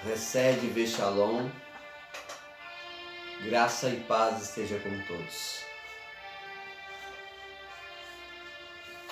Recebe vê Shalom, graça e paz esteja com todos.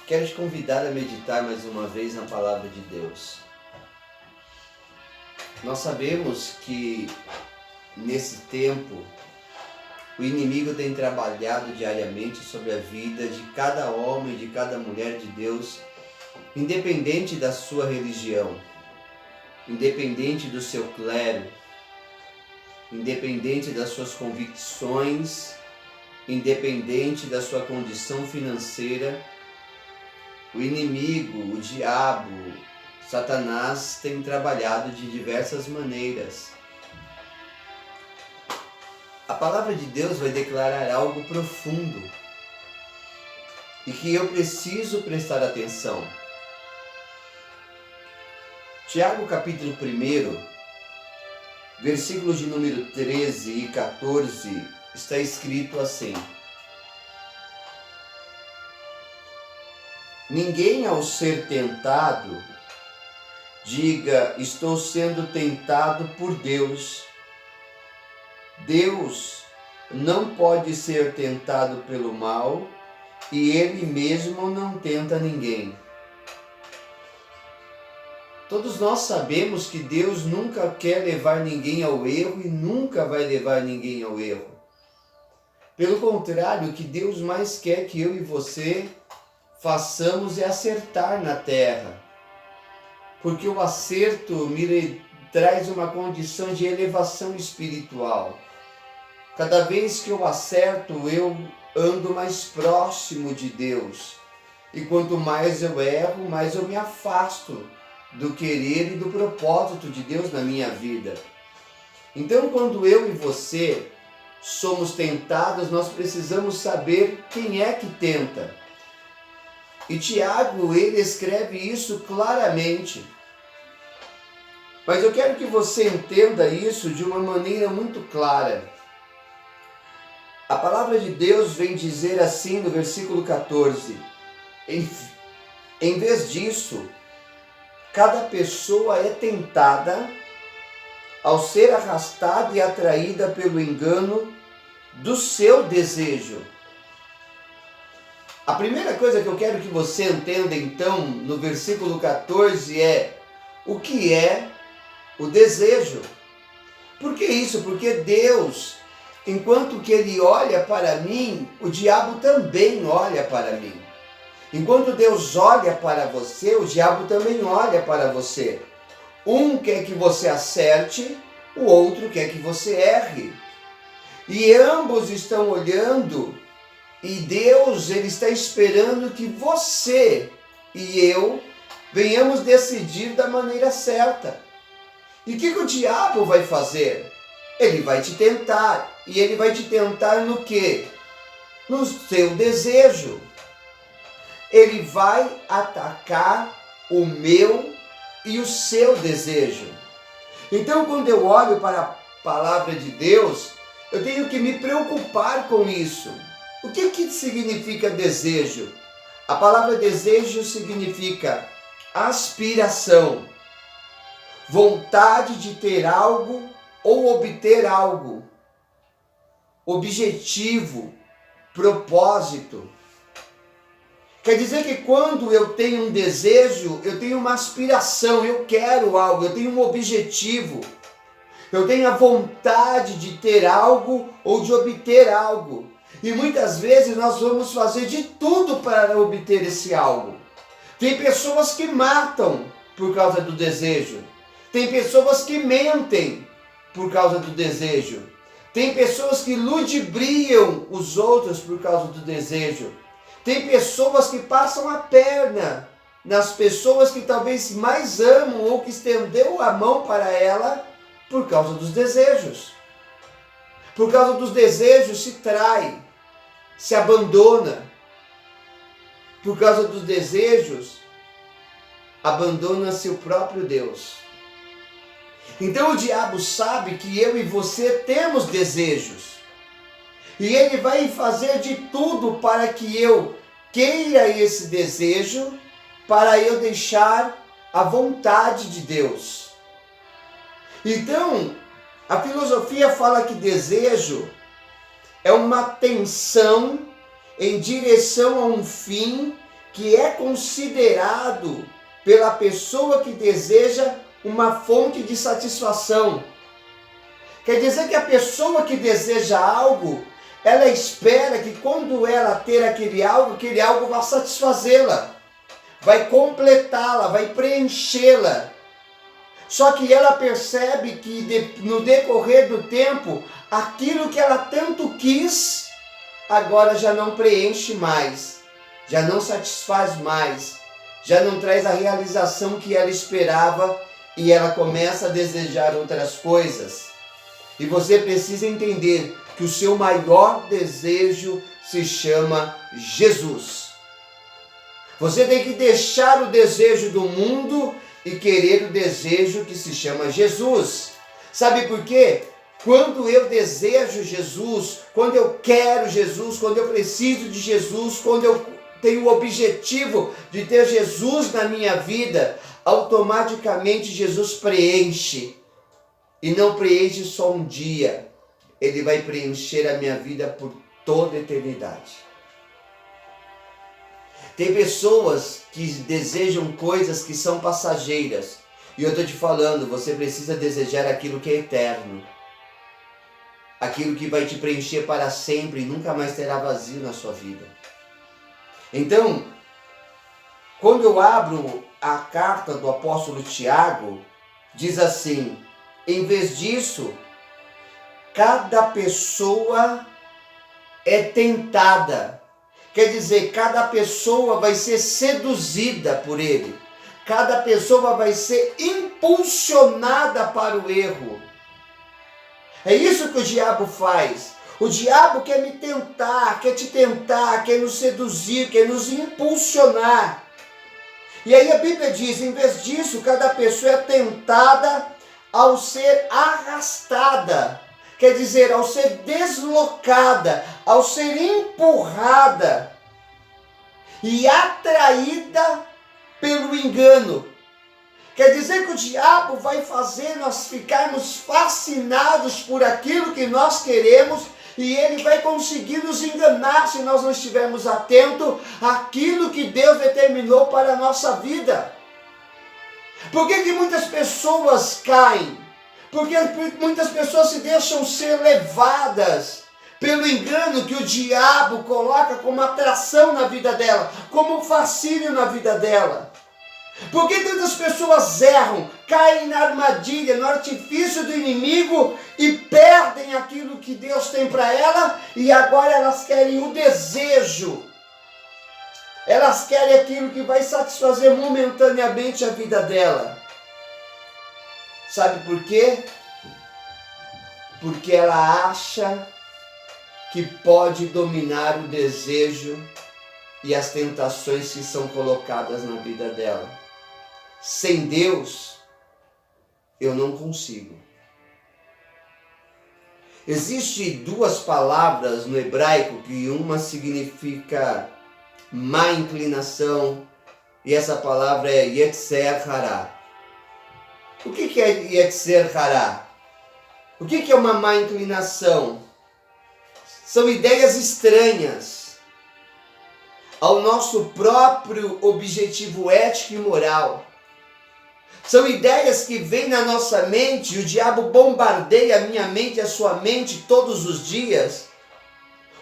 Quero te convidar a meditar mais uma vez na palavra de Deus. Nós sabemos que nesse tempo o inimigo tem trabalhado diariamente sobre a vida de cada homem, de cada mulher de Deus, independente da sua religião, independente do seu clero, independente das suas convicções, independente da sua condição financeira. O inimigo, o diabo, Satanás tem trabalhado de diversas maneiras. A palavra de Deus vai declarar algo profundo e que eu preciso prestar atenção. Tiago capítulo 1, versículos de número 13 e 14, está escrito assim: Ninguém ao ser tentado, diga, estou sendo tentado por Deus. Deus não pode ser tentado pelo mal e Ele mesmo não tenta ninguém. Todos nós sabemos que Deus nunca quer levar ninguém ao erro e nunca vai levar ninguém ao erro. Pelo contrário, o que Deus mais quer que eu e você façamos é acertar na terra. Porque o acerto me traz uma condição de elevação espiritual. Cada vez que eu acerto, eu ando mais próximo de Deus. E quanto mais eu erro, mais eu me afasto do querer e do propósito de Deus na minha vida. Então, quando eu e você somos tentados, nós precisamos saber quem é que tenta. E Tiago, ele escreve isso claramente. Mas eu quero que você entenda isso de uma maneira muito clara. A palavra de Deus vem dizer assim no versículo 14: em vez disso, cada pessoa é tentada ao ser arrastada e atraída pelo engano do seu desejo. A primeira coisa que eu quero que você entenda então no versículo 14 é o que é o desejo. Por que isso? Porque Deus, enquanto que Ele olha para mim, o diabo também olha para mim. Enquanto Deus olha para você, o diabo também olha para você. Um quer que você acerte, o outro quer que você erre. E ambos estão olhando, e Deus, Ele está esperando que você e eu venhamos decidir da maneira certa. E o que o diabo vai fazer? Ele vai te tentar. E ele vai te tentar no quê? No seu desejo. Ele vai atacar o meu e o seu desejo. Então, quando eu olho para a palavra de Deus, eu tenho que me preocupar com isso. O que significa desejo? A palavra desejo significa aspiração, vontade de ter algo ou obter algo, objetivo, propósito. Quer dizer que quando eu tenho um desejo, eu tenho uma aspiração, eu quero algo, eu tenho um objetivo. Eu tenho a vontade de ter algo ou de obter algo. E muitas vezes nós vamos fazer de tudo para obter esse algo. Tem pessoas que matam por causa do desejo. Tem pessoas que mentem por causa do desejo. Tem pessoas que ludibriam os outros por causa do desejo. Tem pessoas que passam a perna nas pessoas que talvez mais amam ou que estendeu a mão para ela por causa dos desejos. Por causa dos desejos se trai, se abandona. Por causa dos desejos, abandona-se o próprio Deus. Então o diabo sabe que eu e você temos desejos. E ele vai fazer de tudo para que eu queira esse desejo, para eu deixar a vontade de Deus. Então, a filosofia fala que desejo é uma tensão em direção a um fim que é considerado pela pessoa que deseja uma fonte de satisfação. Quer dizer que a pessoa que deseja algo, ela espera que quando ela ter aquele algo vai satisfazê-la, vai completá-la, vai preenchê-la. Só que ela percebe que no decorrer do tempo, aquilo que ela tanto quis, agora já não preenche mais, já não satisfaz mais, já não traz a realização que ela esperava e ela começa a desejar outras coisas. E você precisa entender que o seu maior desejo se chama Jesus. Você tem que deixar o desejo do mundo e querer o desejo que se chama Jesus. Sabe por quê? Quando eu desejo Jesus, quando eu quero Jesus, quando eu preciso de Jesus, quando eu tenho o objetivo de ter Jesus na minha vida, automaticamente Jesus preenche. E não preenche só um dia, Ele vai preencher a minha vida por toda a eternidade. Tem pessoas que desejam coisas que são passageiras. E eu estou te falando, você precisa desejar aquilo que é eterno. Aquilo que vai te preencher para sempre e nunca mais terá vazio na sua vida. Então, quando eu abro a carta do apóstolo Tiago, diz assim: em vez disso, cada pessoa é tentada. Quer dizer, cada pessoa vai ser seduzida por ele. Cada pessoa vai ser impulsionada para o erro. É isso que o diabo faz. O diabo quer me tentar, quer te tentar, quer nos seduzir, quer nos impulsionar. E aí a Bíblia diz, em vez disso, cada pessoa é tentada ao ser arrastada. Quer dizer, ao ser deslocada, ao ser empurrada e atraída pelo engano. Quer dizer que o diabo vai fazer nós ficarmos fascinados por aquilo que nós queremos e ele vai conseguir nos enganar se nós não estivermos atentos àquilo que Deus determinou para a nossa vida. Por que muitas pessoas caem? Porque muitas pessoas se deixam ser levadas pelo engano que o diabo coloca como atração na vida dela, como fascínio na vida dela. Por que tantas pessoas erram, caem na armadilha, no artifício do inimigo e perdem aquilo que Deus tem para ela e agora elas querem o desejo. Elas querem aquilo que vai satisfazer momentaneamente a vida dela. Sabe por quê? Porque ela acha que pode dominar o desejo e as tentações que são colocadas na vida dela. Sem Deus, eu não consigo. Existem duas palavras no hebraico que uma significa má inclinação e essa palavra é Yetzer Hará. O que é Yetzer Hará? O que é uma má inclinação? São ideias estranhas ao nosso próprio objetivo ético e moral. São ideias que vêm na nossa mente, e o diabo bombardeia a minha mente e a sua mente todos os dias,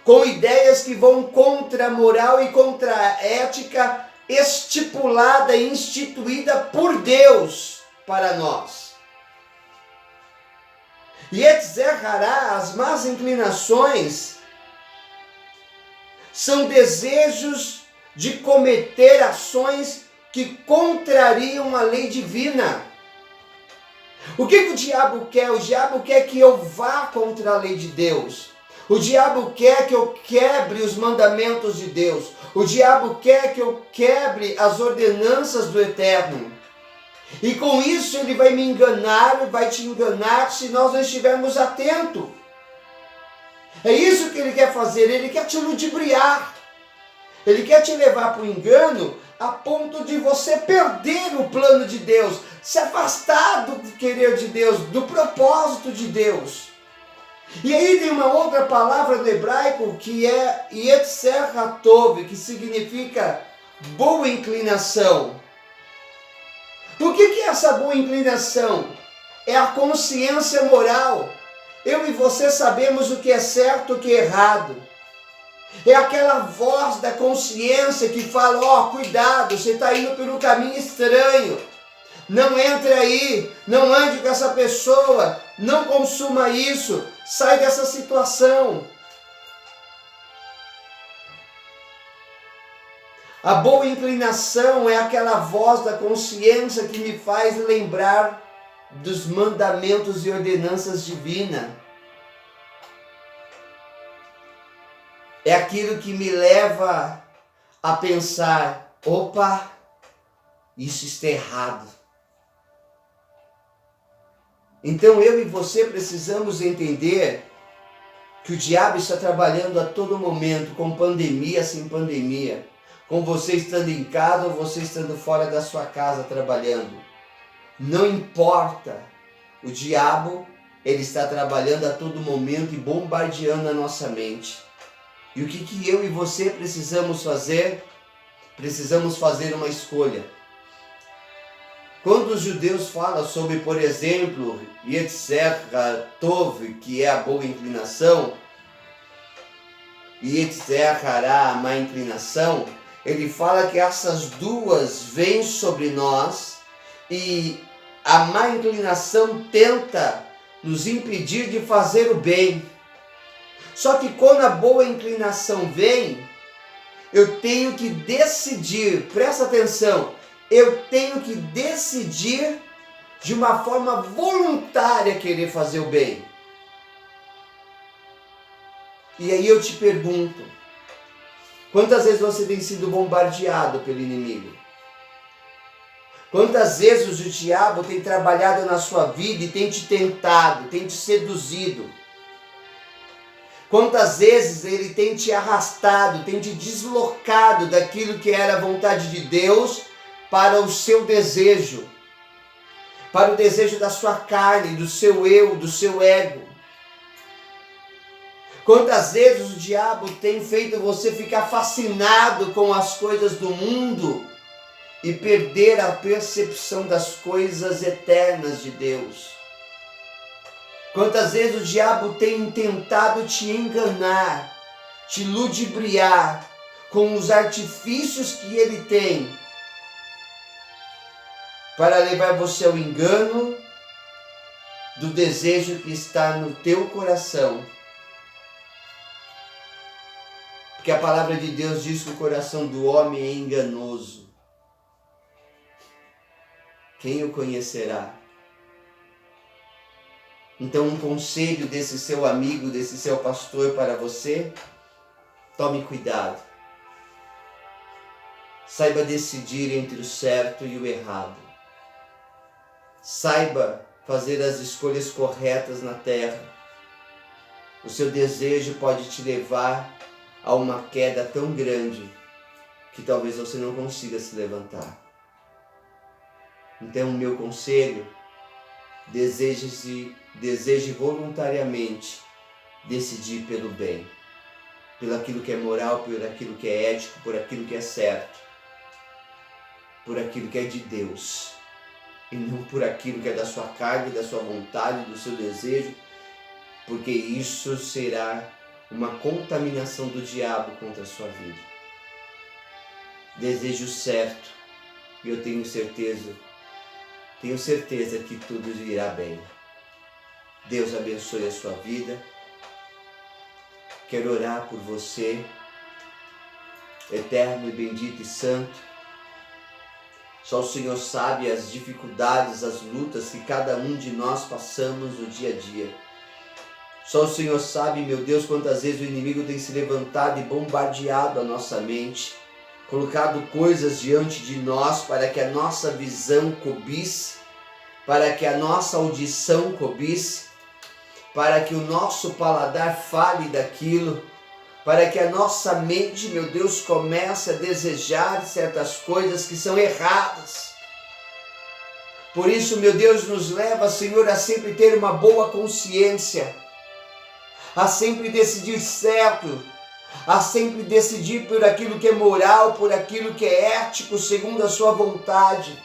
com ideias que vão contra a moral e contra a ética estipulada e instituída por Deus para nós. Yetzer Hará, as más inclinações, são desejos de cometer ações que contrariam a lei divina. O que o diabo quer? O diabo quer que eu vá contra a lei de Deus. O diabo quer que eu quebre os mandamentos de Deus. O diabo quer que eu quebre as ordenanças do Eterno. E com isso ele vai me enganar, vai te enganar se nós não estivermos atentos. É isso que ele quer fazer, ele quer te ludibriar. Ele quer te levar para o engano a ponto de você perder o plano de Deus. se afastar do querer de Deus, do propósito de Deus. E aí tem uma outra palavra do hebraico que é Yetzer Hatov, que significa boa inclinação. O que é essa boa inclinação? É a consciência moral. Eu e você sabemos o que é certo e o que é errado. É aquela voz da consciência que fala, ó, cuidado, você está indo por um caminho estranho. Não entre aí, não ande com essa pessoa, não consuma isso, sai dessa situação. A boa inclinação é aquela voz da consciência que me faz lembrar dos mandamentos e ordenanças divinas. É aquilo que me leva a pensar, opa, isso está errado. Então eu e você precisamos entender que o diabo está trabalhando a todo momento, com pandemia, sem pandemia, com você estando em casa ou você estando fora da sua casa trabalhando. Não importa, o diabo, ele está trabalhando a todo momento e bombardeando a nossa mente. E o que eu e você precisamos fazer? Precisamos fazer uma escolha. Quando os judeus falam sobre, por exemplo, Yetzer Hatov, que é a boa inclinação, e Yetzer Hara, a má inclinação, ele fala que essas duas vêm sobre nós e a má inclinação tenta nos impedir de fazer o bem. Só que quando a boa inclinação vem, eu tenho que decidir, presta atenção, eu tenho que decidir de uma forma voluntária querer fazer o bem. E aí eu te pergunto, quantas vezes você tem sido bombardeado pelo inimigo? Quantas vezes o diabo tem trabalhado na sua vida e tem te tentado, tem te seduzido? Quantas vezes ele tem te arrastado, tem te deslocado daquilo que era a vontade de Deus para o seu desejo, para o desejo da sua carne, do seu eu, do seu ego? Quantas vezes o diabo tem feito você ficar fascinado com as coisas do mundo e perder a percepção das coisas eternas de Deus? Quantas vezes o diabo tem tentado te enganar, te ludibriar com os artifícios que ele tem para levar você ao engano do desejo que está no teu coração. Porque a palavra de Deus diz que o coração do homem é enganoso. Quem o conhecerá? Então, um conselho desse seu amigo, desse seu pastor para você: tome cuidado. Saiba decidir entre o certo e o errado. Saiba fazer as escolhas corretas na terra. O seu desejo pode te levar a uma queda tão grande que talvez você não consiga se levantar. Então, o meu conselho: deseje voluntariamente decidir pelo bem, pelo aquilo que é moral, por aquilo que é ético, por aquilo que é certo, por aquilo que é de Deus, e não por aquilo que é da sua carne, da sua vontade, do seu desejo, porque isso será uma contaminação do diabo contra a sua vida. Desejo certo, e eu tenho certeza que tudo irá bem. Deus abençoe a sua vida. Quero orar por você, eterno e bendito e santo. Só o Senhor sabe as dificuldades, as lutas que cada um de nós passamos no dia a dia. Só o Senhor sabe, meu Deus, quantas vezes o inimigo tem se levantado e bombardeado a nossa mente, colocado coisas diante de nós para que a nossa visão cobice, para que a nossa audição cobice, para que o nosso paladar fale daquilo, para que a nossa mente, meu Deus, comece a desejar certas coisas que são erradas. Por isso, meu Deus, nos leva, Senhor, a sempre ter uma boa consciência, a sempre decidir certo, a sempre decidir por aquilo que é moral, por aquilo que é ético, segundo a sua vontade,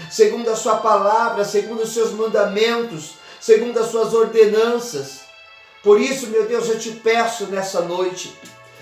segundo a sua palavra, segundo os seus mandamentos, segundo as suas ordenanças. Por isso, meu Deus, eu te peço nessa noite,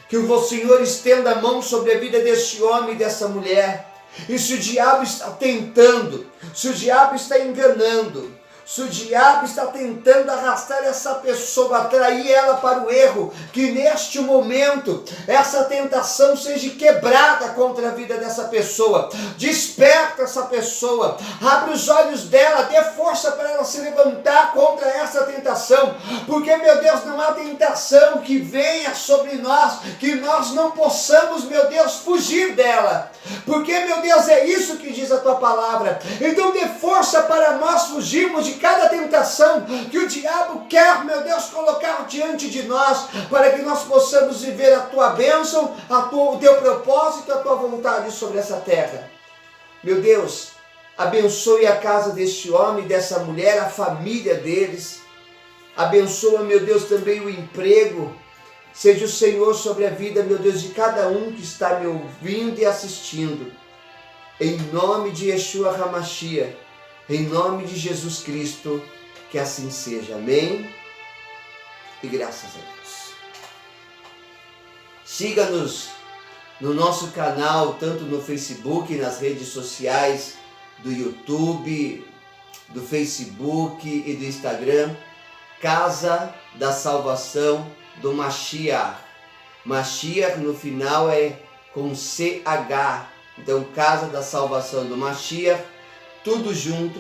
que o Senhor estenda a mão sobre a vida deste homem e dessa mulher. E se o diabo está tentando, se o diabo está enganando, se o diabo está tentando arrastar essa pessoa, atrair ela para o erro, que neste momento essa tentação seja quebrada contra a vida dessa pessoa. Desperta essa pessoa, abre os olhos dela, dê força para ela se levantar contra essa tentação, porque, meu Deus, não há tentação que venha sobre nós, que nós não possamos, meu Deus, fugir dela, porque, meu Deus, é isso que diz a tua palavra. Então dê força para nós fugirmos de cada tentação que o diabo quer, meu Deus, colocar diante de nós, para que nós possamos viver a tua bênção, o teu propósito, a tua vontade sobre essa terra. Meu Deus, abençoe a casa deste homem, dessa mulher, a família deles. Abençoa, meu Deus, também o emprego. Seja o Senhor sobre a vida, meu Deus, de cada um que está me ouvindo e assistindo. Em nome de Yeshua HaMashiach, em nome de Jesus Cristo, que assim seja. Amém? E graças a Deus. Siga-nos no nosso canal, tanto no Facebook, nas redes sociais do YouTube, do Facebook e do Instagram, Casa da Salvação do Mashiach. Mashiach no final é com CH. Então, Casa da Salvação do Mashiach, tudo junto,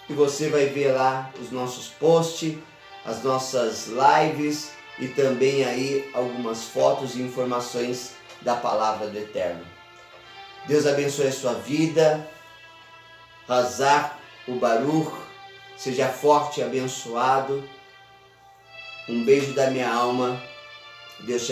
e você vai ver lá os nossos posts, as nossas lives e também aí algumas fotos e informações da Palavra do Eterno. Deus abençoe a sua vida. Hazak o Baruch, seja forte e abençoado. Um beijo da minha alma. Deus te abençoe.